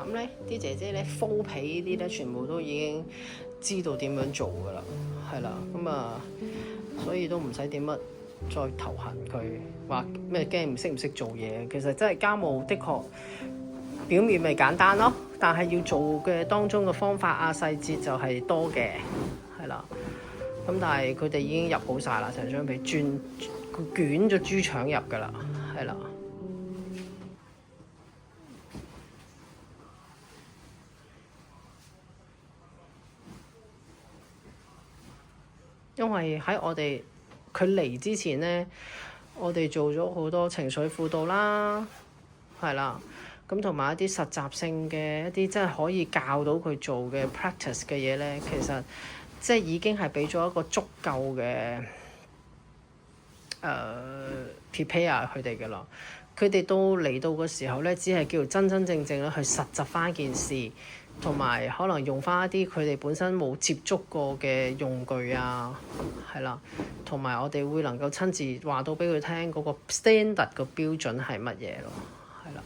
咁咧啲姐姐咧敷皮呢啲咧，全部都已經知道點樣做噶啦，係啦，咁啊，所以都唔使點乜再頭痕佢話咩驚唔識做嘢。其實真係家務的確表面咪簡單咯，但係要做嘅當中嘅方法啊細節就係多嘅，係啦。咁但係佢哋已經入好晒啦，成張被捲咗豬腸入噶啦，係啦。因為喺我哋佢嚟之前呢，我哋做咗好多情緒輔導啦，係啦，咁同埋一啲實習性嘅一啲真係可以教到佢做嘅 practice 嘅嘢呢，其實即係已經係俾咗一個足夠嘅prepare 佢哋嘅啦。佢哋到嚟到嘅時候呢，只係叫做真真正正咧去實習翻件事，同埋可能用翻一啲佢哋本身冇接觸過嘅用具啊，係啦，同埋我哋會能夠親自話到俾佢聽嗰個 standard 個標準係乜嘢咯，係啦。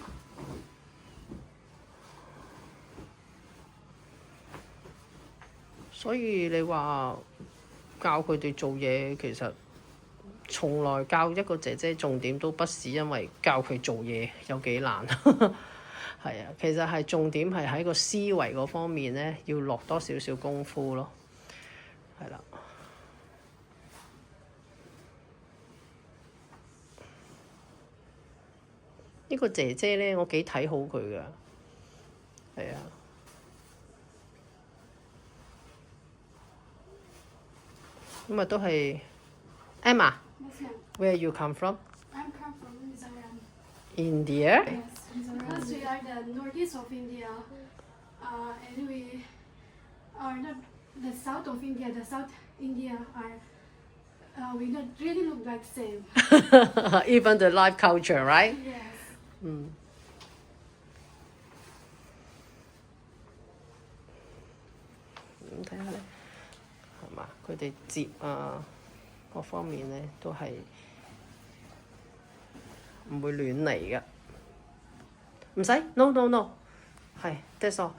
所以你話教佢哋做嘢，其實從來教一個姐姐重點都不是因為教佢做嘢有幾難，係啊，其實係重點係喺個思維嗰方面呢，要落多少少功夫咯，係啦。呢個姐姐呢，我幾睇好佢㗎，係啊。咁啊都係 Emma。Where you come from? I come from Mizoram. India? Yes, Mizoram. We are the northeast of India, and we are not the south of India. The South India are we not really look like same. Even the life culture, right? Yes. 咁睇下咧，係嘛？佢哋接啊各方面咧都係唔會亂嚟嘅，唔使 no，係 that's all。